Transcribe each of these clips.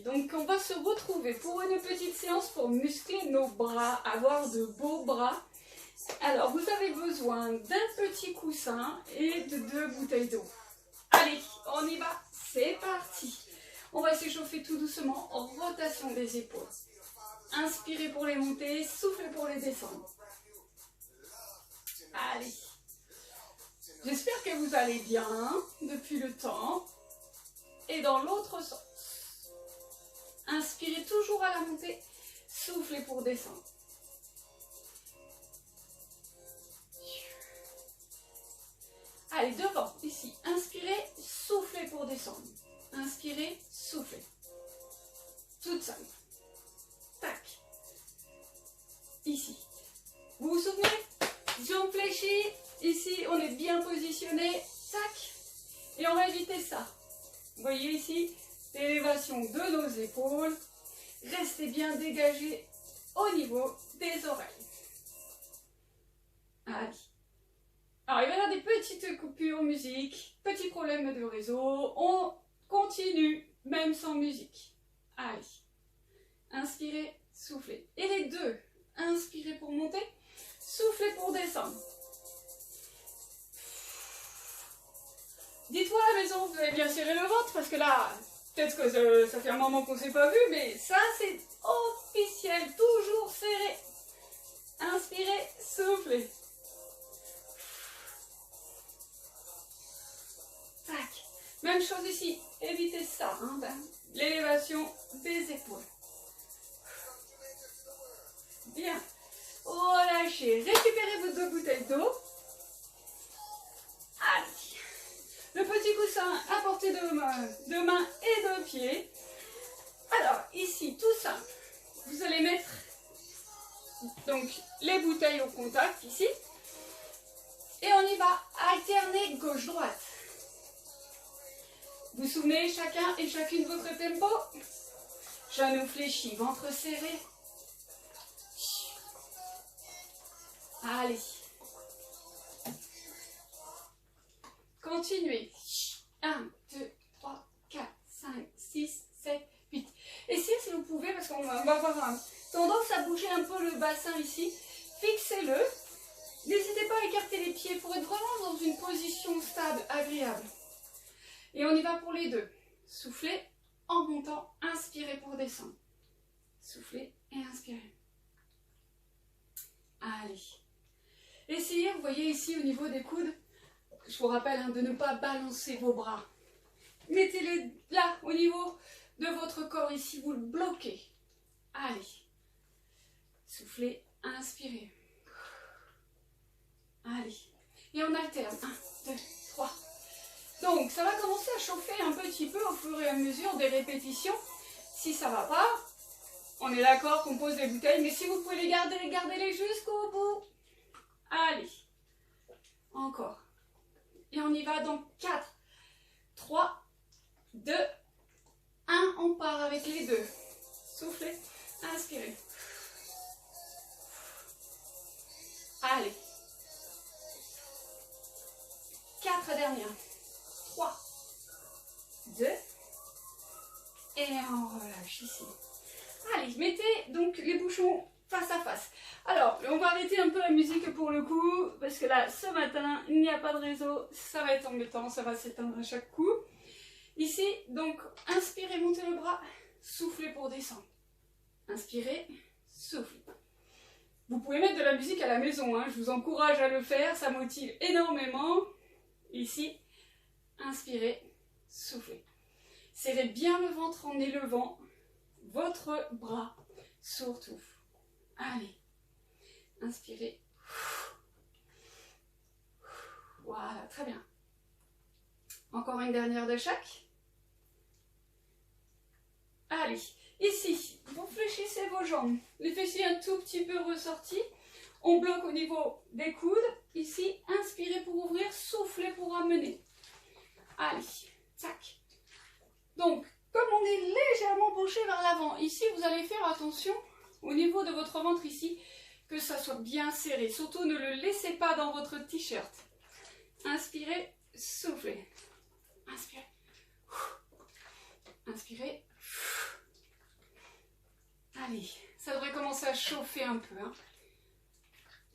donc on va se retrouver pour une petite séance pour muscler nos bras, avoir de beaux bras. Alors vous avez besoin d'un petit coussin et de 2 bouteilles d'eau. Allez, on y va, c'est parti. On va s'échauffer tout doucement en rotation des épaules. Inspirez pour les monter, soufflez pour les descendre. Allez. J'espère que vous allez bien depuis le temps. Et dans l'autre sens. Inspirez toujours à la montée, soufflez pour descendre. Allez, devant, ici. Inspirez, soufflez pour descendre. Inspirez, soufflez. Toute simple. Tac. Ici. Vous vous souvenez? Jambes fléchies. Ici, on est bien positionné. Tac. Et on va éviter ça. Vous voyez ici, l'élévation de nos épaules. Restez bien dégagés au niveau des oreilles. Allez. Alors, il va y avoir des petites coupures musique, petit problème de réseau. On continue, même sans musique. Allez. Inspirez, soufflez. Et les deux. Inspirez pour monter, soufflez pour descendre. Dites-moi à la maison, vous avez bien serré le ventre, parce que là, peut-être que ça fait un moment qu'on ne s'est pas vu, mais ça c'est officiel, toujours serré. Inspirez, soufflez. Tac. Même chose ici, évitez ça, hein, l'élévation des épaules. Bien. Relâchez, récupérez vos 2 bouteilles d'eau. Allez. Le petit coussin à portée de main et de pied. Alors, ici, tout simple. Vous allez mettre donc les bouteilles au contact, ici. Et on y va alterner gauche-droite. Vous vous souvenez, chacun et chacune votre tempo. Genoux fléchis, ventre serré. Allez. Continuez. 1, 2, 3, 4, 5, 6, 7, 8. Essayez si vous pouvez, parce qu'on va avoir tendance à bouger un peu le bassin ici. Fixez-le. N'hésitez pas à écarter les pieds pour être vraiment dans une position stable, agréable. Et on y va pour les deux. Soufflez en montant, inspirez pour descendre. Soufflez et inspirez. Allez. Essayez, vous voyez ici au niveau des coudes, je vous rappelle hein, de ne pas balancer vos bras. Mettez-les là, au niveau de votre corps, ici, vous le bloquez. Allez. Soufflez, inspirez. Allez. Et on alterne. 1, 2, 3. Donc, ça va commencer à chauffer un petit peu au fur et à mesure des répétitions. Si ça ne va pas, on est d'accord qu'on pose les bouteilles, mais si vous pouvez les garder, gardez-les jusqu'au bout. Allez. Encore. Et on y va dans 4, 3, 2, 1. On part avec les deux. Soufflez, inspirez. Allez. 4 dernières. 3, 2. Et on relâche ici. Allez, mettez donc les bouchons face à face. Alors, on va arrêter un peu la musique pour le coup, parce que là, ce matin, il n'y a pas de réseau, ça va être embêtant, ça va s'éteindre à chaque coup. Ici, donc, inspirez, montez le bras, soufflez pour descendre. Inspirez, soufflez. Vous pouvez mettre de la musique à la maison, hein, je vous encourage à le faire, ça motive énormément. Ici, inspirez, soufflez. Serrez bien le ventre en élevant votre bras, surtout. Allez, inspirez. Voilà, très bien. Encore une dernière de chaque. Allez, ici, vous fléchissez vos jambes. Les fessiers un tout petit peu ressortis. On bloque au niveau des coudes. Ici, inspirez pour ouvrir, soufflez pour amener. Allez, tac. Donc, comme on est légèrement penché vers l'avant, ici, vous allez faire attention au niveau de votre ventre ici, que ça soit bien serré. Surtout, ne le laissez pas dans votre t-shirt. Inspirez, soufflez. Inspirez. Inspirez. Allez, ça devrait commencer à chauffer un peu. Hein.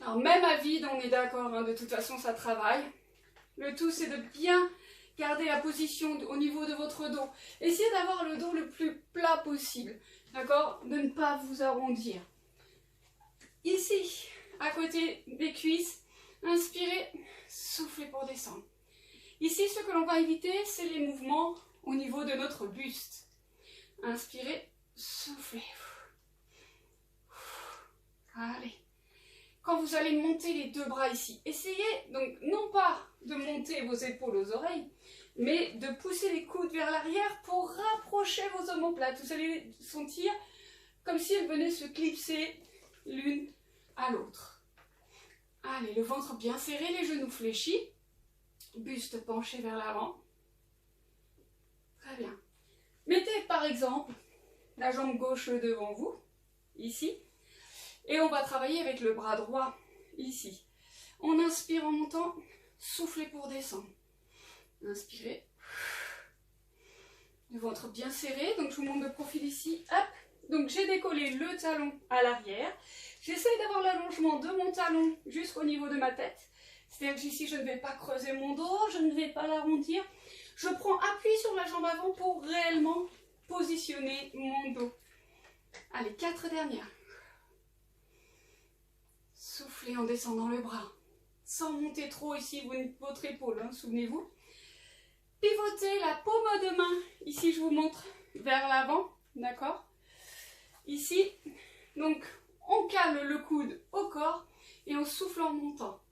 Alors même à vide, on est d'accord, hein, de toute façon ça travaille. Le tout c'est de bien garder la position au niveau de votre dos. Essayez d'avoir le dos le plus plat possible, d'accord? De ne pas vous arrondir. Ici, à côté des cuisses, inspirez, soufflez pour descendre. Ici, ce que l'on va éviter, c'est les mouvements au niveau de notre buste. Inspirez, soufflez. Allez. Quand vous allez monter les deux bras ici, essayez donc non pas de monter vos épaules aux oreilles, mais de pousser les coudes vers l'arrière pour rapprocher vos omoplates. Vous allez sentir comme si elles venaient se clipser l'une à l'autre. Allez, le ventre bien serré, les genoux fléchis, buste penché vers l'avant. Très bien. Mettez par exemple la jambe gauche devant vous, ici. Et on va travailler avec le bras droit, ici. On inspire en montant, soufflez pour descendre. Inspirez. Le ventre bien serré, donc je vous montre de profil ici. Hop. Donc j'ai décollé le talon à l'arrière. J'essaye d'avoir l'allongement de mon talon jusqu'au niveau de ma tête. C'est-à-dire qu'ici je ne vais pas creuser mon dos, je ne vais pas l'arrondir. Je prends appui sur la jambe avant pour réellement positionner mon dos. Allez, 4 dernières. Soufflez en descendant le bras, sans monter trop ici votre épaule, hein, souvenez-vous. Pivotez la paume de main, ici je vous montre, vers l'avant, d'accord? Ici, donc on cale le coude au corps et on souffle en montant.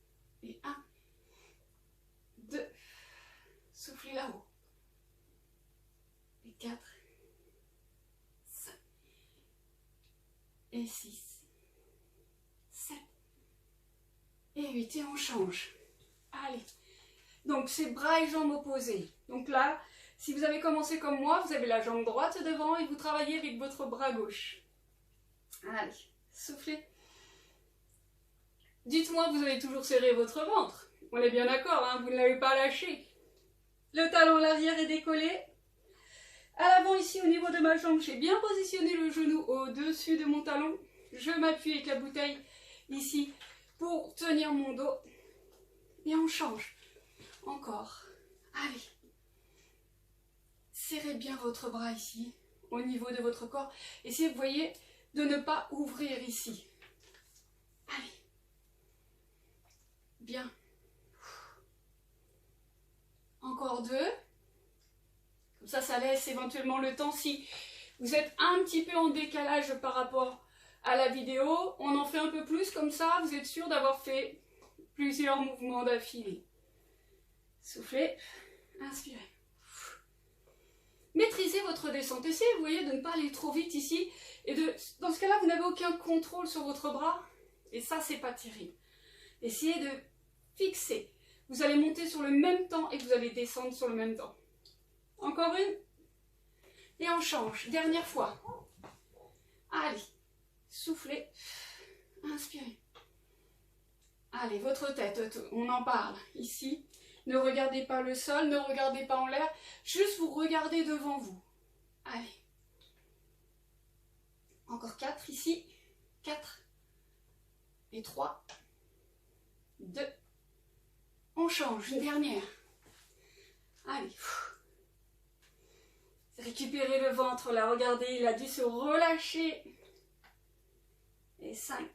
Et 1, 2, soufflez là-haut. Et 4, 5, et 6, 7, et 8, et on change. Allez. Donc, c'est bras et jambes opposés. Donc là, si vous avez commencé comme moi, vous avez la jambe droite devant et vous travaillez avec votre bras gauche. Allez, soufflez. Dites-moi, vous avez toujours serré votre ventre. On est bien d'accord, hein, vous ne l'avez pas lâché. Le talon à l'arrière est décollé. À l'avant, ici, au niveau de ma jambe, j'ai bien positionné le genou au-dessus de mon talon. Je m'appuie avec la bouteille ici pour tenir mon dos. Et on change. Encore. Allez. Serrez bien votre bras ici, au niveau de votre corps. Essayez, vous voyez, de ne pas ouvrir ici. Allez. Bien. Encore 2. Comme ça laisse éventuellement le temps. Si vous êtes un petit peu en décalage par rapport à la vidéo, on en fait un peu plus. Comme ça, vous êtes sûr d'avoir fait plusieurs mouvements d'affilée. Soufflez, inspirez. Maîtrisez votre descente. Essayez, vous voyez, de ne pas aller trop vite ici. Et dans ce cas-là, vous n'avez aucun contrôle sur votre bras. Et ça, c'est pas terrible. Essayez de fixer. Vous allez monter sur le même temps et vous allez descendre sur le même temps. Encore une. Et on change. Dernière fois. Allez. Soufflez. Inspirez. Allez, votre tête, on en parle ici. Ne regardez pas le sol, ne regardez pas en l'air, juste vous regardez devant vous. Allez. Encore 4 ici. 4. Et 3. 2. On change, une dernière. Allez. Récupérez le ventre là, regardez, il a dû se relâcher. Et 5.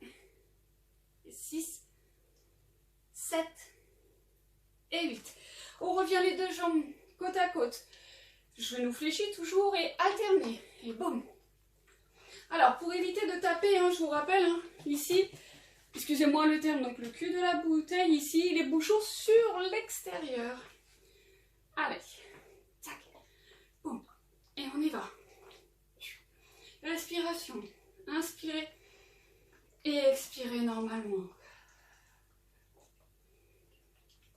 Et 6. 7. Et 8. On revient les deux jambes côte à côte. Genou fléchi toujours et alterner. Et boum. Alors, pour éviter de taper, hein, je vous rappelle, hein, ici, excusez-moi le terme, donc le cul de la bouteille, ici, les bouchons sur l'extérieur. Allez. Tac. Boum. Et on y va. Respiration. Inspirez. Et expirez normalement.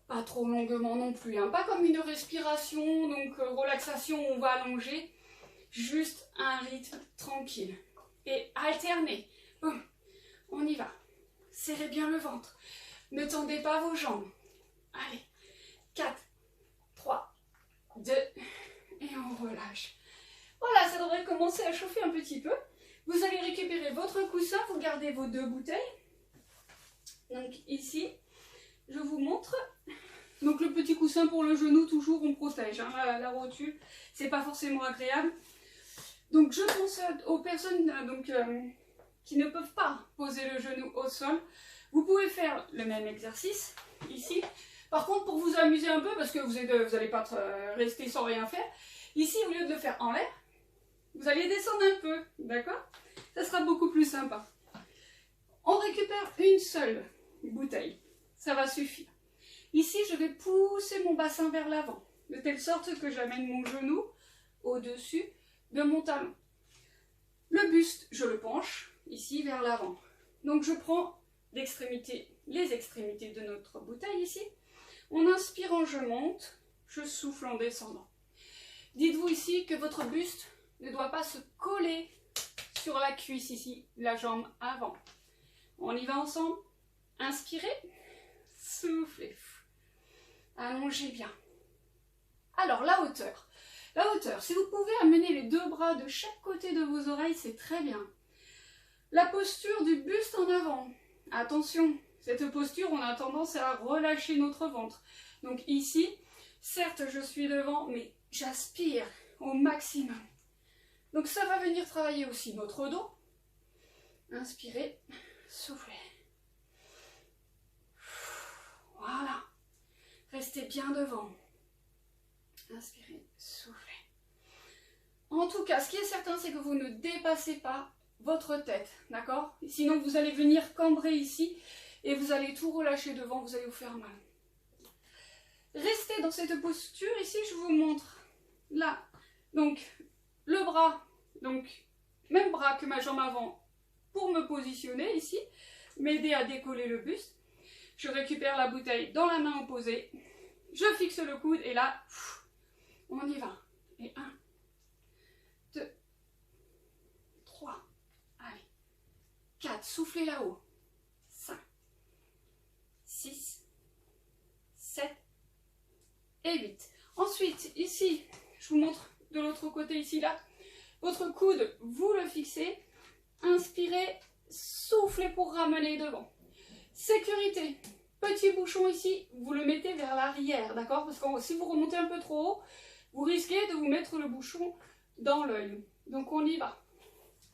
Pas trop longuement non plus, hein. Pas comme une respiration, donc relaxation, on va allonger. Juste un rythme tranquille. Et alternez. Boum. On y va. Serrez bien le ventre. Ne tendez pas vos jambes. Allez. 4, 3, 2, et on relâche. Voilà, ça devrait commencer à chauffer un petit peu. Vous allez récupérer votre coussin, vous gardez vos 2 bouteilles. Donc ici, je vous montre. Donc le petit coussin pour le genou, toujours on protège. Hein, la rotule, c'est pas forcément agréable. Donc je pense aux personnes qui ne peuvent pas poser le genou au sol. Vous pouvez faire le même exercice ici. Par contre, pour vous amuser un peu, parce que vous n'allez pas rester sans rien faire, ici, au lieu de le faire en l'air, vous allez descendre un peu, d'accord? Ça sera beaucoup plus sympa. On récupère une seule bouteille, ça va suffire. Ici, je vais pousser mon bassin vers l'avant, de telle sorte que j'amène mon genou au-dessus de mon talon. Le buste, je le penche ici vers l'avant. Donc je prends les extrémités de notre bouteille ici. En inspirant, je monte, je souffle en descendant. Dites-vous ici que votre buste ne doit pas se coller sur la cuisse ici, la jambe avant. On y va ensemble. Inspirez, soufflez. Allongez bien. Alors, la hauteur. La hauteur, si vous pouvez amener les 2 bras de chaque côté de vos oreilles, c'est très bien. La posture du buste en avant. Attention, cette posture, on a tendance à relâcher notre ventre. Donc ici, certes, je suis devant, mais j'aspire au maximum. Donc ça va venir travailler aussi notre dos. Inspirez, soufflez. Voilà. Restez bien devant. Inspirez, soufflez. En tout cas, ce qui est certain, c'est que vous ne dépassez pas votre tête, d'accord? Sinon, vous allez venir cambrer ici et vous allez tout relâcher devant, vous allez vous faire mal. Restez dans cette posture. Ici, je vous montre là. Donc, le bras, donc, même bras que ma jambe avant pour me positionner ici, m'aider à décoller le buste. Je récupère la bouteille dans la main opposée. Je fixe le coude et là, on y va. Et 1, 2, 3, allez, 4, soufflez là-haut, 5, 6, 7 et 8. Ensuite, ici, je vous montre de l'autre côté, ici, là, votre coude, vous le fixez, inspirez, soufflez pour ramener devant. Sécurité, petit bouchon ici, vous le mettez vers l'arrière, d'accord? Parce que si vous remontez un peu trop haut, vous risquez de vous mettre le bouchon dans l'œil. Donc on y va.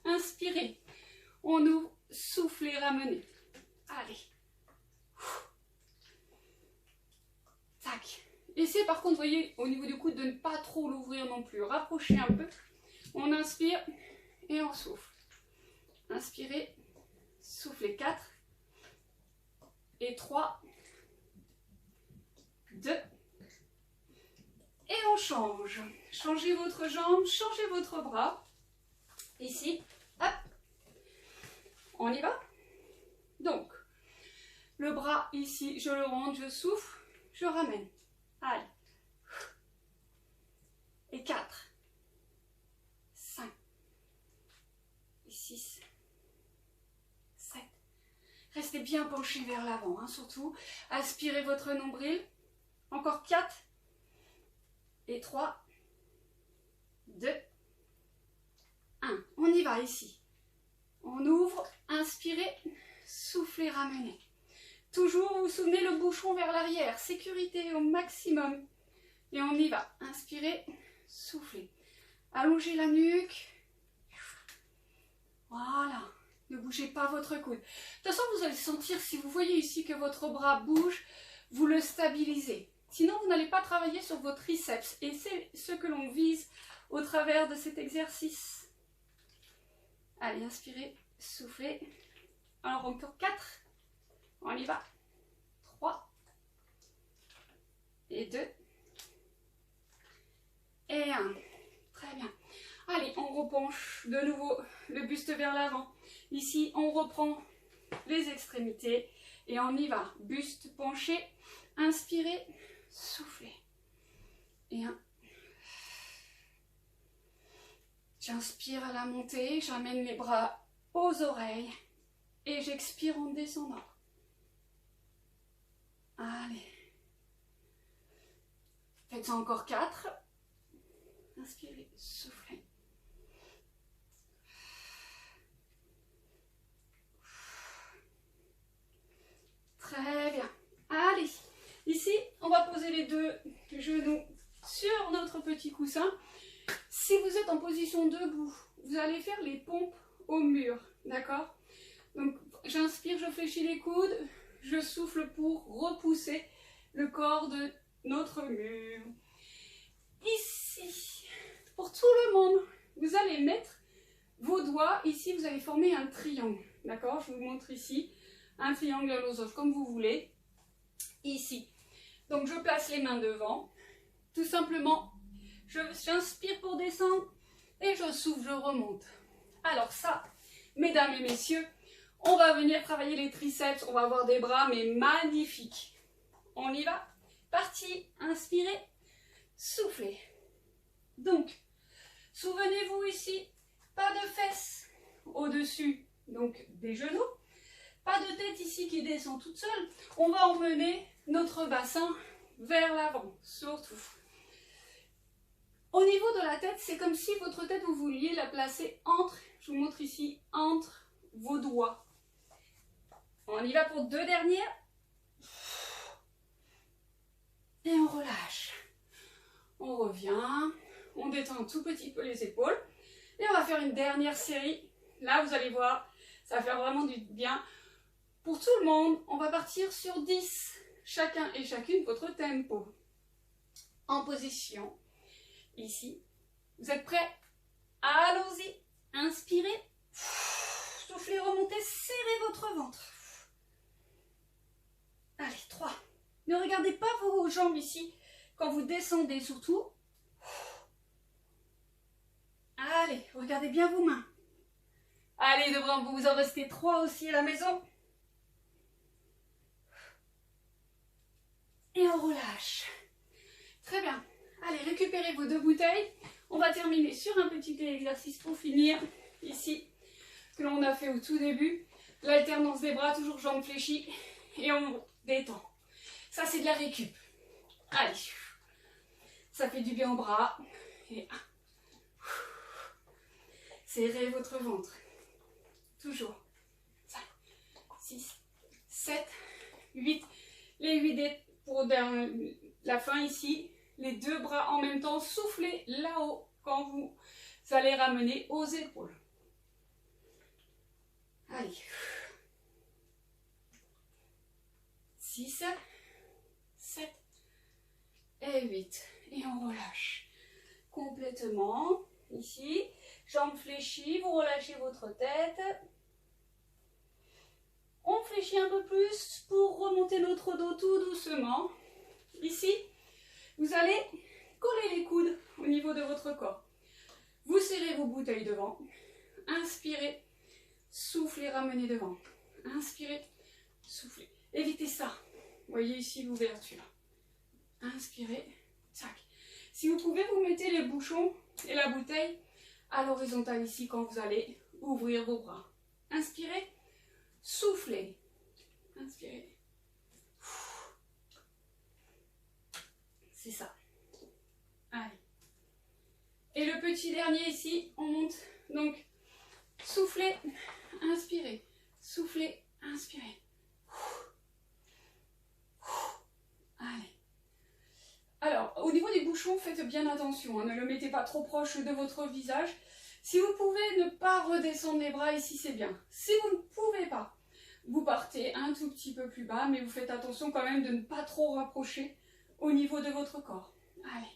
Inspirez, on ouvre, soufflez, ramenez. Allez. Tac. Essayez par contre, voyez, au niveau du coude, de ne pas trop l'ouvrir non plus. Rapprochez un peu. On inspire et on souffle. Inspirez, soufflez 4 et 3, 2 et on change. Changez votre jambe, changez votre bras. Ici, hop, on y va. Donc, le bras ici, je le rentre, je souffle, je ramène. Allez. Et 4, 5, et 6, 7. Restez bien penché vers l'avant, hein, surtout. Aspirez votre nombril. Encore 4, et 3, 2, 1. On y va ici. On ouvre, inspirez, soufflez, ramenez. Toujours, vous vous souvenez, le bouchon vers l'arrière. Sécurité au maximum. Et on y va. Inspirez, soufflez. Allongez la nuque. Voilà. Ne bougez pas votre coude. De toute façon, vous allez sentir, si vous voyez ici que votre bras bouge, vous le stabilisez. Sinon, vous n'allez pas travailler sur vos triceps. Et c'est ce que l'on vise au travers de cet exercice. Allez, inspirez, soufflez. Alors, encore 4. On y va. 3. Et 2. Et 1. Très bien. Allez, on repenche de nouveau le buste vers l'avant. Ici, on reprend les extrémités et on y va. Buste penché. Inspirez, soufflez. Et 1. J'inspire à la montée, j'amène les bras aux oreilles et j'expire en descendant. Allez. Faites encore 4. Inspirez, soufflez. poser les deux genoux sur notre petit coussin. Si vous êtes en position debout, vous allez faire les pompes au mur, d'accord? Donc j'inspire, je fléchis les coudes, je souffle pour repousser le corps de notre mur. Ici, pour tout le monde, vous allez mettre vos doigts, ici vous allez former un triangle, d'accord? Je vous montre ici, un triangle à losange, comme vous voulez, ici. Donc je place les mains devant, tout simplement, j'inspire pour descendre et je souffle, je remonte. Alors ça, mesdames et messieurs, on va venir travailler les triceps, on va avoir des bras mais magnifiques. On y va? Parti, inspirez, soufflez. Donc, souvenez-vous ici, pas de fesses au-dessus, donc des genoux, pas de tête ici qui descend toute seule. On va emmener notre bassin vers l'avant, surtout. Au niveau de la tête, c'est comme si votre tête, vous vouliez la placer entre, je vous montre ici, entre vos doigts. On y va pour deux dernières. Et on relâche. On revient, on détend un tout petit peu les épaules. Et on va faire une dernière série. Là, vous allez voir, ça va faire vraiment du bien. Pour tout le monde, on va partir sur 10. Chacun et chacune votre tempo. En position. Ici. Vous êtes prêts? Allons-y. Inspirez. Soufflez, remontez, serrez votre ventre. Allez, 3. Ne regardez pas vos jambes ici quand vous descendez surtout. Allez, regardez bien vos mains. Allez, devant vous, vous en restez 3 aussi à la maison. Et on relâche. Très bien. Allez, récupérez vos 2 bouteilles. On va terminer sur un petit exercice pour finir. Ici, que l'on a fait au tout début. L'alternance des bras, toujours jambes fléchies. Et on détend. Ça, c'est de la récup. Allez. Ça fait du bien aux bras. Et 1. Serrez votre ventre. Toujours. 5, 6, 7, 8. Les 8 pour la fin ici. Les 2 bras en même temps. Soufflez là-haut quand vous allez ramener aux épaules. Allez. 6, 7 et 8. Et on relâche complètement. Ici, jambes fléchies, vous relâchez votre tête. On fléchit un peu plus pour remonter notre dos tout doucement. Ici, vous allez coller les coudes au niveau de votre corps. Vous serrez vos bouteilles devant. Inspirez, soufflez, ramenez devant. Inspirez, soufflez. Évitez ça. Vous voyez ici l'ouverture. Inspirez, tac. Si vous pouvez, vous mettez les bouchons et la bouteille à l'horizontale ici quand vous allez ouvrir vos bras. Inspirez, soufflez. Inspirez. C'est ça. Allez. Et le petit dernier ici, on monte. Donc, soufflez, inspirez. Soufflez, inspirez. Allez. Alors, au niveau des bouchons, faites bien attention. Ne le mettez pas trop proche de votre visage. Si vous pouvez ne pas redescendre les bras ici, c'est bien. Si vous ne pouvez pas, vous partez un tout petit peu plus bas, mais vous faites attention quand même de ne pas trop rapprocher au niveau de votre corps. Allez.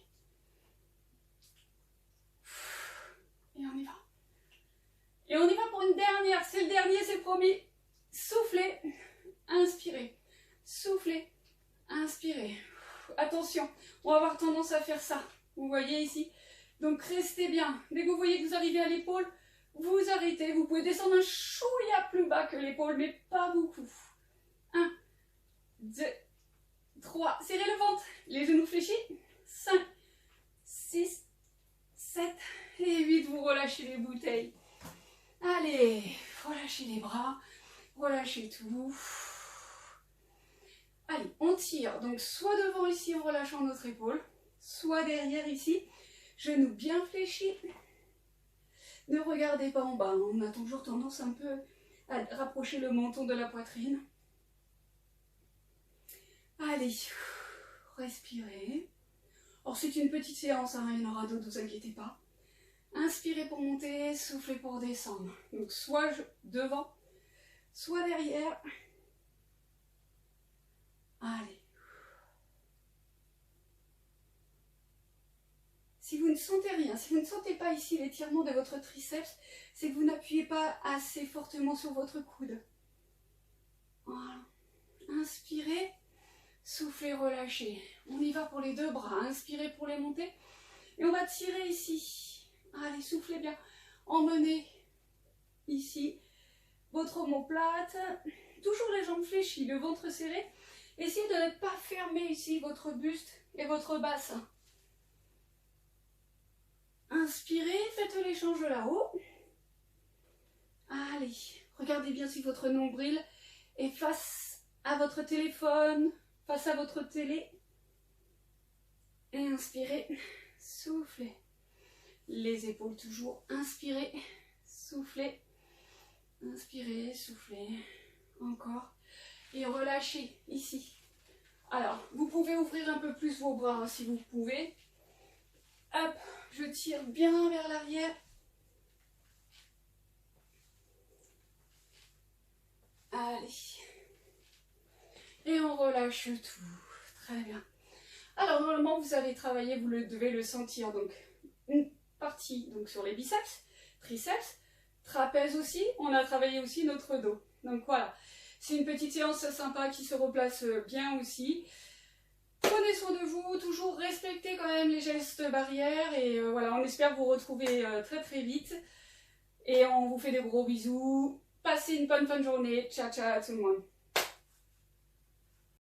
Et on y va. Et on y va pour une dernière. C'est le dernier, c'est promis. Soufflez, inspirez. Soufflez, inspirez. Attention, on va avoir tendance à faire ça. Vous voyez ici. Donc restez bien. Dès que vous voyez que vous arrivez à l'épaule, vous arrêtez. Vous pouvez descendre un chouïa plus bas que l'épaule, mais pas beaucoup. 1, 2, 3. Serrez le ventre. Les genoux fléchis. 5, 6, 7 et 8. Vous relâchez les bouteilles. Allez, relâchez les bras. Relâchez tout. Allez, on tire. Donc soit devant ici en relâchant notre épaule, soit derrière ici. Genoux bien fléchis. Ne regardez pas en bas. On a toujours tendance un peu à rapprocher le menton de la poitrine. Allez, respirez. Alors c'est une petite séance, hein, il y en aura d'autres, ne vous inquiétez pas. Inspirez pour monter, soufflez pour descendre. Donc soit devant, soit derrière. Allez. Si vous ne sentez rien, si vous ne sentez pas ici l'étirement de votre triceps, c'est que vous n'appuyez pas assez fortement sur votre coude. Voilà. Inspirez, soufflez, relâchez. On y va pour les deux bras. Inspirez pour les monter. Et on va tirer ici. Allez, soufflez bien. Emmenez ici votre omoplate. Toujours les jambes fléchies, le ventre serré. Essayez de ne pas fermer ici votre buste et votre bassin. Inspirez, faites l'échange là-haut. Allez, regardez bien si votre nombril est face à votre téléphone, face à votre télé. Et inspirez, soufflez. Les épaules toujours. Inspirez, soufflez. Inspirez, soufflez. Encore. Et relâchez ici. Alors, vous pouvez ouvrir un peu plus vos bras hein, si vous pouvez. Hop, je tire bien vers l'arrière. Allez. Et on relâche tout. Très bien. Alors, normalement, vous avez travaillé, vous devez le sentir. Donc, une partie donc, sur les biceps, triceps, trapèze aussi. On a travaillé aussi notre dos. Donc, voilà. C'est une petite séance sympa qui se replace bien aussi. Prenez soin de vous, toujours respectez quand même les gestes barrières et voilà, on espère vous retrouver très très vite. Et on vous fait des gros bisous. Passez une bonne fin de journée. Ciao ciao à tout le monde.